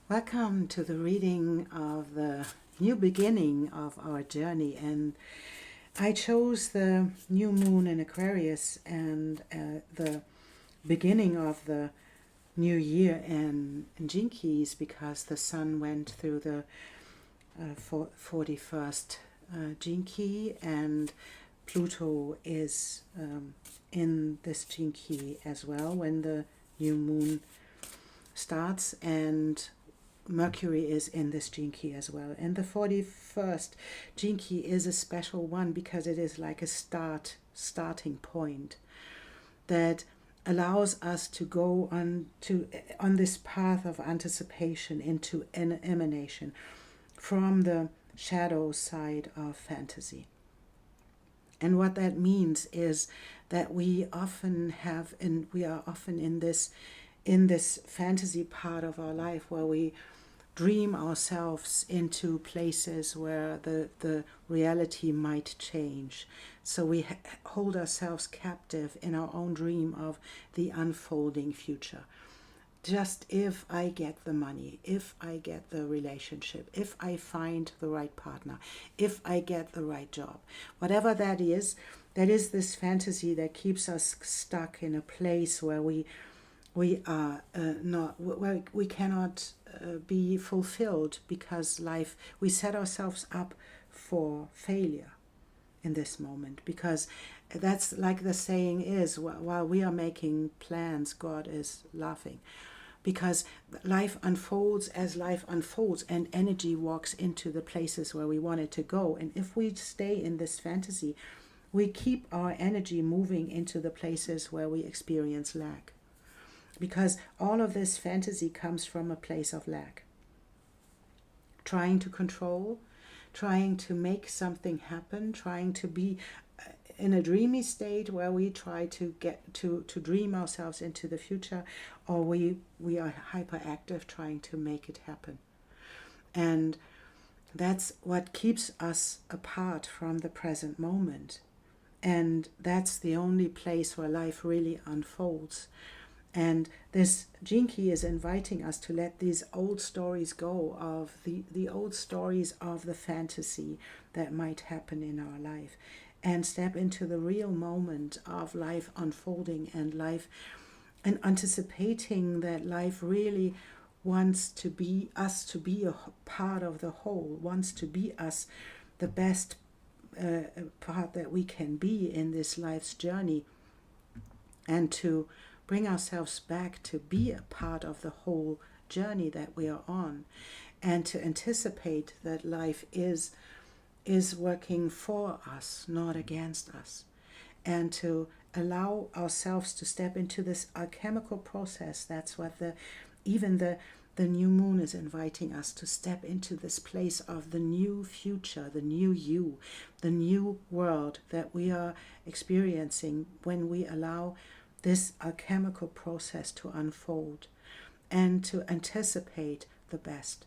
Welcome to the reading of the new beginning of our journey, and I chose the new moon in Aquarius and the beginning of the new year in Gene Keys because the sun went through the 41st Gene Key, and Pluto is in this Gene Key as well when the new moon starts, and Mercury is in this gene key as well. And the 41st gene key is a special one because it is like a starting point that allows us to go on this path of anticipation into an emanation from the shadow side of fantasy. And what that means is that we are often in this fantasy part of our life where we dream ourselves into places where the reality might change. So we hold ourselves captive in our own dream of the unfolding future. Just if I get the money, if I get the relationship, if I find the right partner, if I get the right job, whatever that is this fantasy that keeps us stuck in a place where we are we cannot be fulfilled because we set ourselves up for failure in this moment, because that's like the saying is, while we are making plans, God is laughing, because life unfolds as life unfolds and energy walks into the places where we want it to go. And if we stay in this fantasy, we keep our energy moving into the places where we experience lack. Because all of this fantasy comes from a place of lack. Trying to control, trying to make something happen, trying to be in a dreamy state where we try to get to dream ourselves into the future, or we are hyperactive trying to make it happen. And that's what keeps us apart from the present moment. And that's the only place where life really unfolds. And this gene key is inviting us to let these old stories go, of the old stories of the fantasy that might happen in our life, and step into the real moment of life unfolding and anticipating that life really wants to be us, to be a part of the whole, wants to be us, the best part that we can be in this life's journey, and to bring ourselves back to be a part of the whole journey that we are on, and to anticipate that life is working for us, not against us, and to allow ourselves to step into this alchemical process. That's what the new moon is inviting us to step into, this place of the new future, the new you, the new world that we are experiencing when we allow this alchemical process to unfold, and to anticipate the best.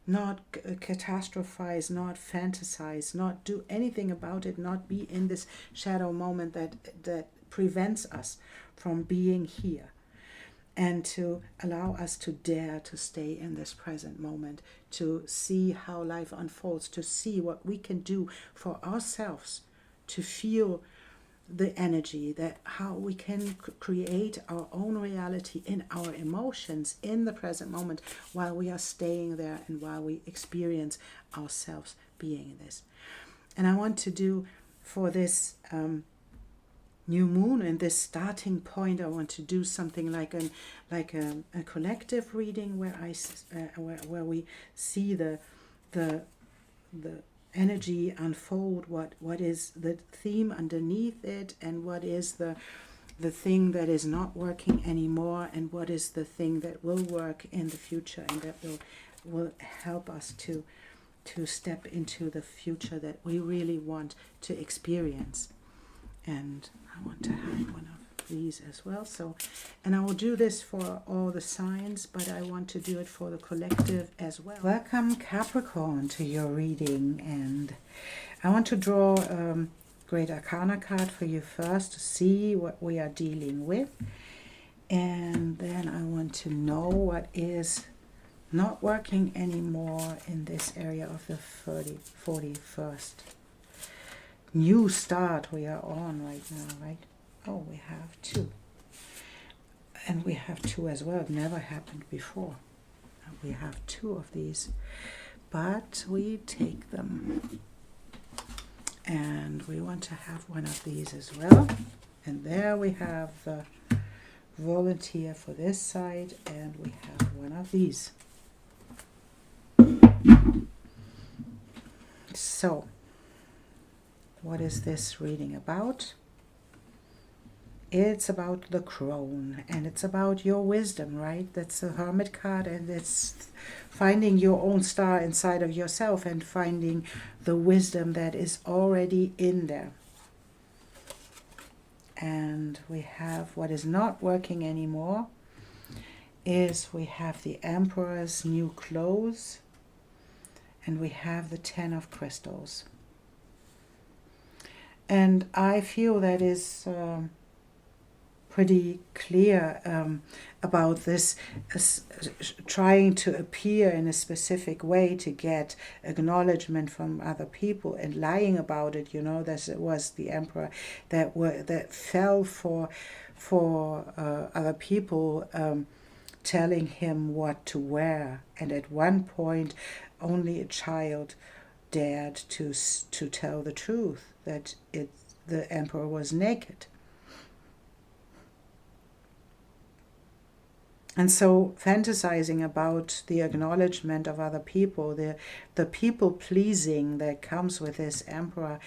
Not catastrophize, not fantasize, not do anything about it, not be in this shadow moment that prevents us from being here, and to allow us to dare to stay in this present moment, to see how life unfolds, to see what we can do for ourselves, to feel the energy, that how we can create our own reality in our emotions in the present moment while we are staying there and while we experience ourselves being in this. And I want to do for this new moon and this starting point, I want to do something like a collective reading where where we see the energy unfold, what is the theme underneath it, and what is the thing that is not working anymore, and what is the thing that will work in the future, and that will help us to step into the future that we really want to experience. And I want to have one of these as well. So, and I will do this for all the signs, but I want to do it for the collective as well. Welcome, Capricorn, to your reading, and I want to draw a Great Arcana card for you first to see what we are dealing with, and then I want to know what is not working anymore in this area of the 41st. New start we are on right now, right? Oh, we have 2. And we have 2 as well. It never happened before. We have 2 of these. But we take them. And we want to have one of these as well. And there we have the volunteer for this side. And we have one of these. So, what is this reading about? It's about the crone, and it's about your wisdom, right? That's the Hermit card, and it's finding your own star inside of yourself and finding the wisdom that is already in there. And we have what is not working anymore is we have the Emperor's new clothes, and we have the 10 of crystals. And I feel that is pretty clear about this trying to appear in a specific way to get acknowledgement from other people and lying about it. You know, this was the Emperor that fell for other people telling him what to wear, and at one point only a child dared to tell the truth, that the Emperor was naked. And so fantasizing about the acknowledgement of other people, the people-pleasing that comes with this Emperor,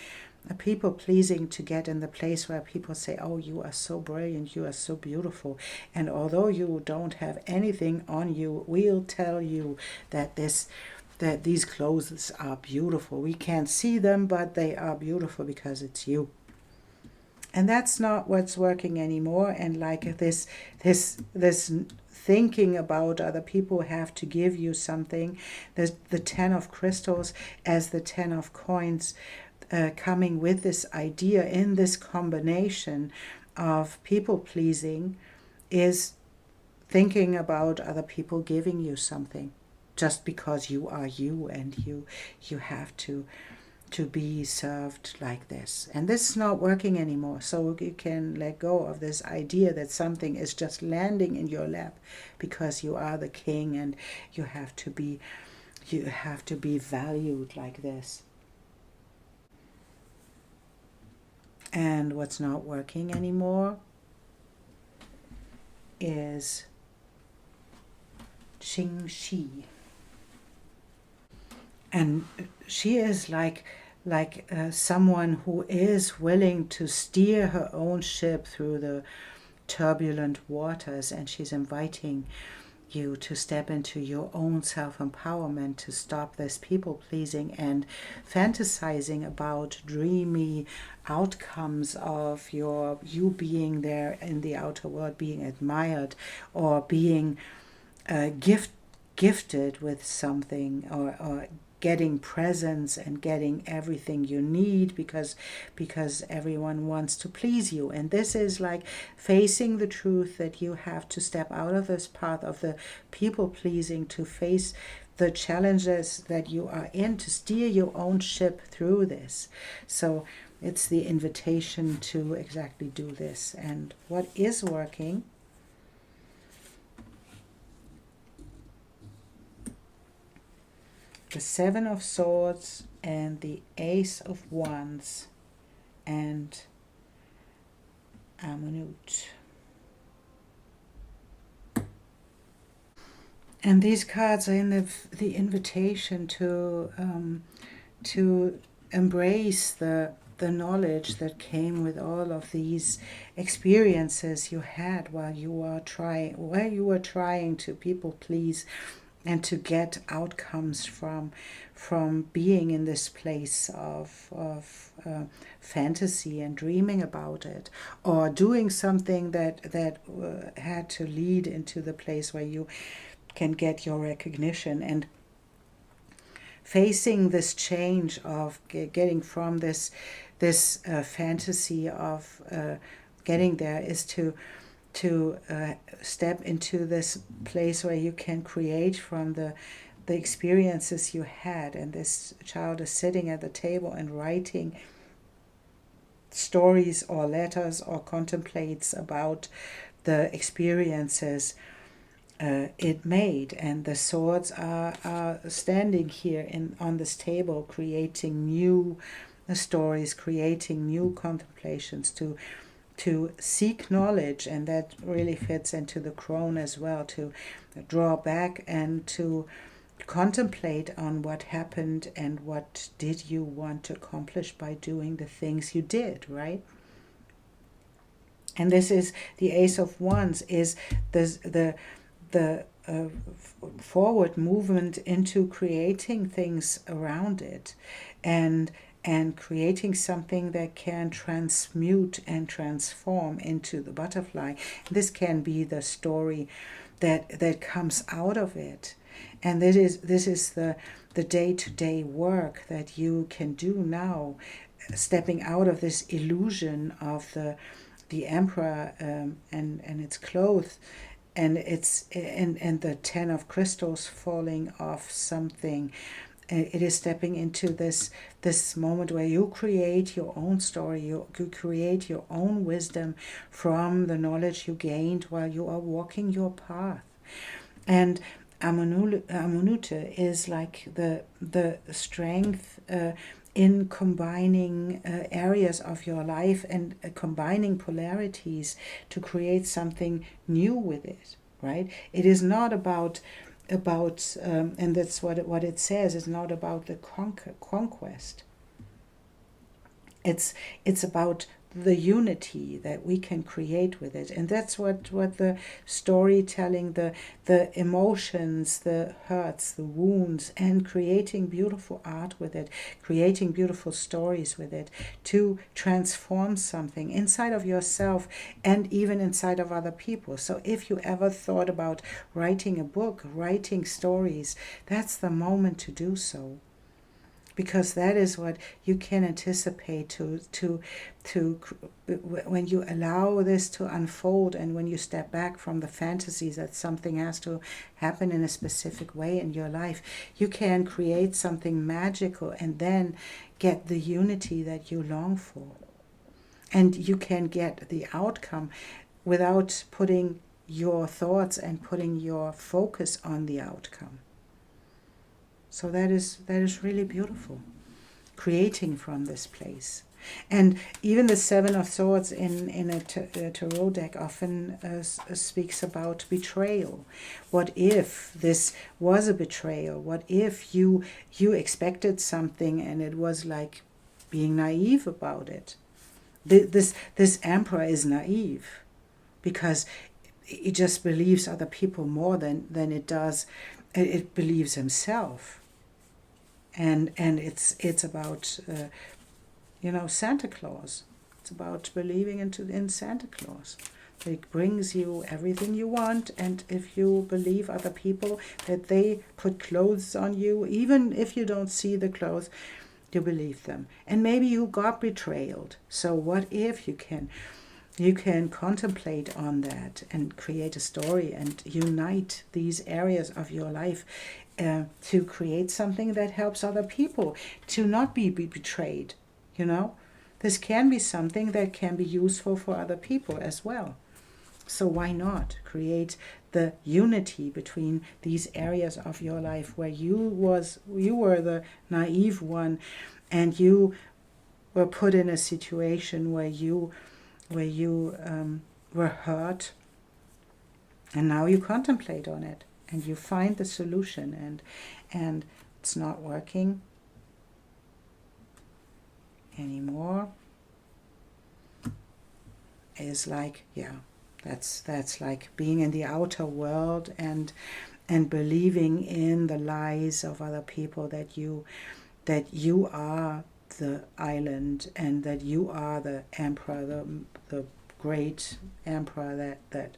a people-pleasing to get in the place where people say, oh, you are so brilliant, you are so beautiful. And although you don't have anything on you, we'll tell you that these clothes are beautiful. We can't see them, but they are beautiful because it's you. And that's not what's working anymore. And like this thinking about other people have to give you something. There's the 10 of crystals as the 10 of coins coming with this idea in this combination of people pleasing is thinking about other people giving you something just because you are you and you have to be served like this. And this is not working anymore. So you can let go of this idea that something is just landing in your lap because you are the king and you have to be valued like this. And what's not working anymore is Qing Shi. And she is like someone who is willing to steer her own ship through the turbulent waters, and she's inviting you to step into your own self-empowerment, to stop this people-pleasing and fantasizing about dreamy outcomes of you being there in the outer world, being admired or being gifted with something, or getting presents and getting everything you need because everyone wants to please you. And this is like facing the truth that you have to step out of this path of the people pleasing to face the challenges that you are in, to steer your own ship through this. So it's the invitation to exactly do this. And what is working the 7 of Swords and the Ace of Wands and Amunut. And these cards are in the invitation to embrace the knowledge that came with all of these experiences you had while you were trying to people please and to get outcomes from being in this place of fantasy and dreaming about it, or doing something that had to lead into the place where you can get your recognition. And facing this change of getting from this fantasy of getting there is to step into this place where you can create from the experiences you had. And this child is sitting at the table and writing stories or letters or contemplates about the experiences it made. And the swords are standing here on this table, creating new stories, creating new contemplations, to seek knowledge. And that really fits into the crone as well, to draw back and to contemplate on what happened and what did you want to accomplish by doing the things you did, right? And this is the Ace of Wands, is the forward movement into creating things around it, and creating something that can transmute and transform into the butterfly. This can be the story that comes out of it. And this is the day-to-day work that you can do now, stepping out of this illusion of the emperor and its clothes, and the 10 of crystals falling off something. It is stepping into this moment where you create your own story, you create your own wisdom from the knowledge you gained while you are walking your path. And Amunute is like the strength in combining areas of your life and combining polarities to create something new with it, right? It is not about and that's what it says, it's not about the conquest. It's about the unity that we can create with it. And that's what the storytelling, the emotions, the hurts, the wounds, and creating beautiful art with it, creating beautiful stories with it, to transform something inside of yourself and even inside of other people. So if you ever thought about writing a book, writing stories, that's the moment to do so. Because that is what you can anticipate to when you allow this to unfold, and when you step back from the fantasies that something has to happen in a specific way in your life, you can create something magical and then get the unity that you long for. And you can get the outcome without putting your thoughts and putting your focus on the outcome. So that is really beautiful, creating from this place. And even the Seven of Swords in a tarot deck often speaks about betrayal. What if this was a betrayal? What if you expected something and it was like being naive about it? This emperor is naive because it just believes other people more than it believes himself. And it's about Santa Claus. It's about believing in Santa Claus. It brings you everything you want, and if you believe other people that they put clothes on you, even if you don't see the clothes, you believe them. And maybe you got betrayed. So what if you can contemplate on that and create a story and unite these areas of your life to create something that helps other people to not be betrayed. This can be something that can be useful for other people as well. So why not create the unity between these areas of your life where you were the naive one, and you were put in a situation where you were hurt, and now you contemplate on it and you find the solution, and it's not working anymore. Is like, that's like being in the outer world and believing in the lies of other people, that you are the island and that you are the emperor, the great emperor, that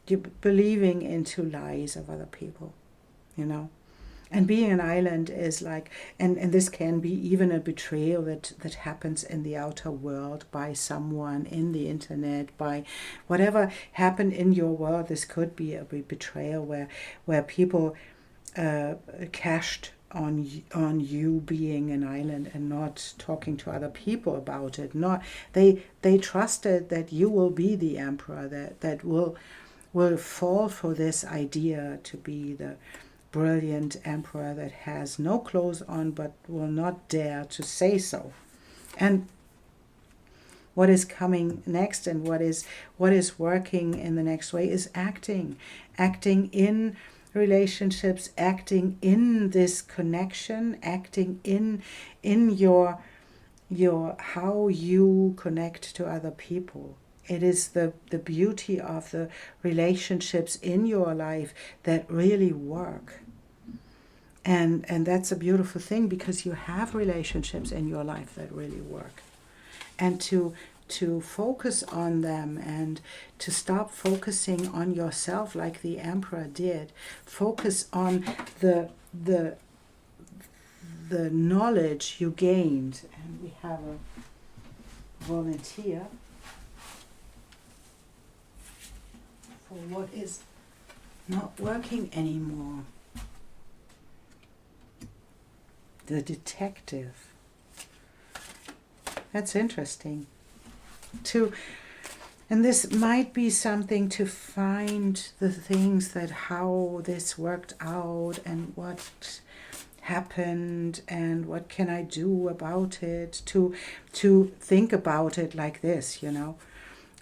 you're believing into lies of other people, And being an island is like, and this can be even a betrayal that happens in the outer world by someone, in the internet, by whatever happened in your world. This could be a betrayal where people cashed on you being an island and not talking to other people about it. Not they trusted that you will be the emperor, that will fall for this idea to be the brilliant emperor that has no clothes on but will not dare to say so. And what is coming next and what is working in the next way is acting in relationships, acting in this connection, acting in your how you connect to other people. It is the beauty of the relationships in your life that really work. And that's a beautiful thing, because you have relationships in your life that really work. And to focus on them and to stop focusing on yourself like the emperor did. Focus on the knowledge you gained. And we have a volunteer for what is not working anymore. The detective. That's interesting. And this might be something to find the things that how this worked out and what happened and what can I do about it, to think about it like this,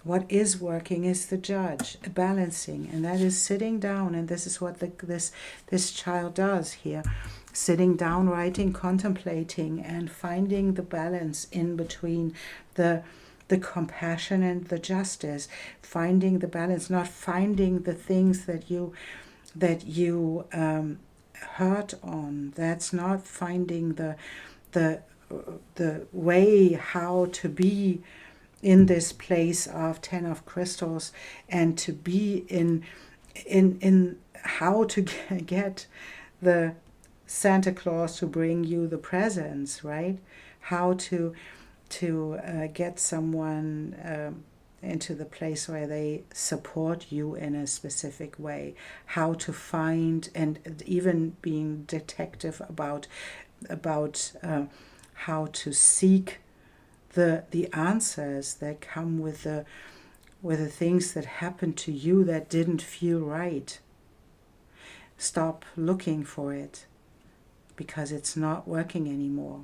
What is working is the judge, balancing, and that is sitting down, and this is what this child does here. Sitting down, writing, contemplating, and finding the balance in between the compassion and the justice. Finding the balance, not finding the things that you hurt on. That's not finding the way how to be in this place of 10 of crystals, and to be in how to get the Santa Claus to bring you the presents, right? How to get someone into the place where they support you in a specific way. How to find, and even being detective about how to seek the answers that come with the things that happened to you that didn't feel right. Stop looking for it, because it's not working anymore.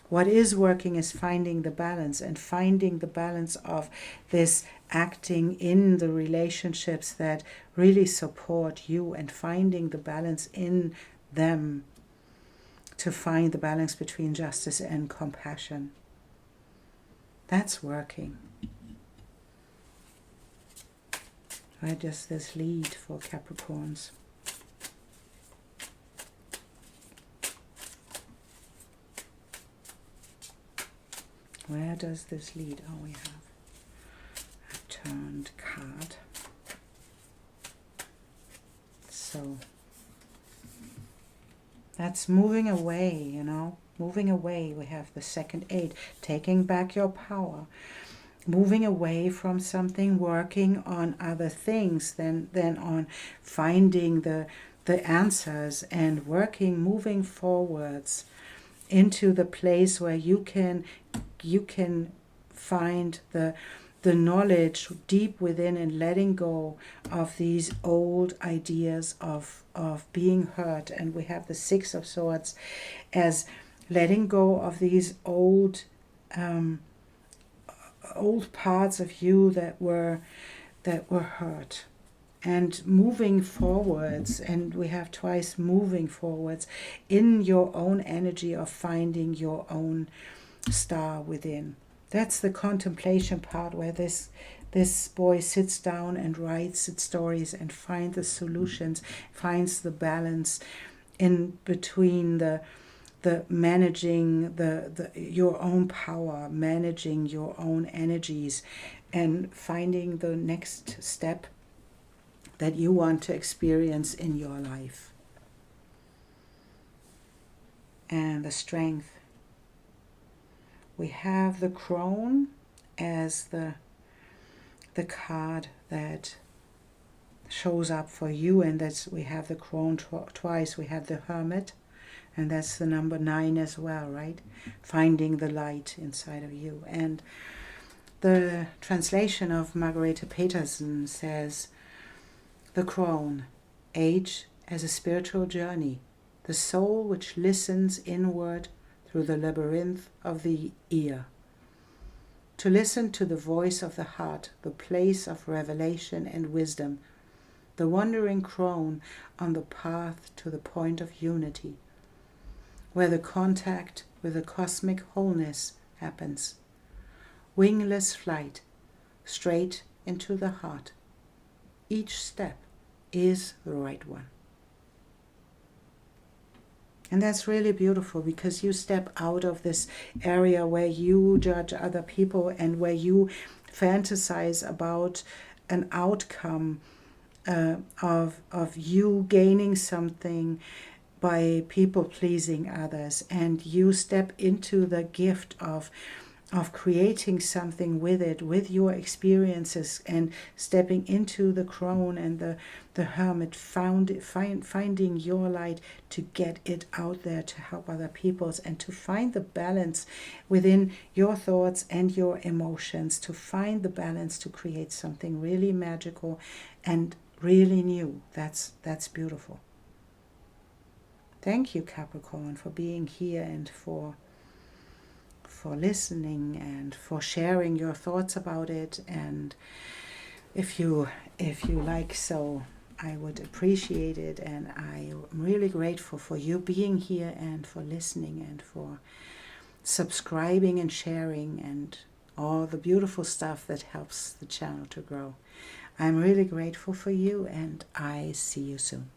What is working is finding the balance, and finding the balance of this acting in the relationships that really support you, and finding the balance in them, to find the balance between justice and compassion. That's working. Where does this lead for Capricorns? Where does this lead? Oh, we have a turned card. So that's moving away, moving away. We have the second 8, taking back your power, moving away from something, working on other things than on finding the answers, and moving forwards into the place where you can find the knowledge deep within, and letting go of these old ideas of being hurt. And we have the 6 of Swords as letting go of these old parts of you that were hurt, and moving forwards. And we have twice moving forwards in your own energy of finding your own star within. That's the contemplation part, where this boy sits down and writes its stories and finds the solutions, finds the balance in between the managing your own power, managing your own energies, and finding the next step that you want to experience in your life. and the strength. We have the crone as the card that shows up for you, and that's, we have the crone twice. We have the hermit, and that's the number 9 as well, right? Finding the light inside of you. And the translation of Margareta Peterson says, the crone, age as a spiritual journey, the soul which listens inward through the labyrinth of the ear. To listen to the voice of the heart, the place of revelation and wisdom, the wandering crone on the path to the point of unity, where the contact with the cosmic wholeness happens. Wingless flight, straight into the heart. Each step is the right one. And that's really beautiful, because you step out of this area where you judge other people and where you fantasize about an outcome of you gaining something by people pleasing others, and you step into the gift of creating something with it, with your experiences, and stepping into the crone and the hermit, finding your light to get it out there to help other peoples, and to find the balance within your thoughts and your emotions, to find the balance to create something really magical and really new. That's beautiful. Thank you, Capricorn, for being here and for listening and for sharing your thoughts about it. And if you like so, I would appreciate it, and I'm really grateful for you being here and for listening and for subscribing and sharing and all the beautiful stuff that helps the channel to grow. I'm really grateful for you, and I see you soon.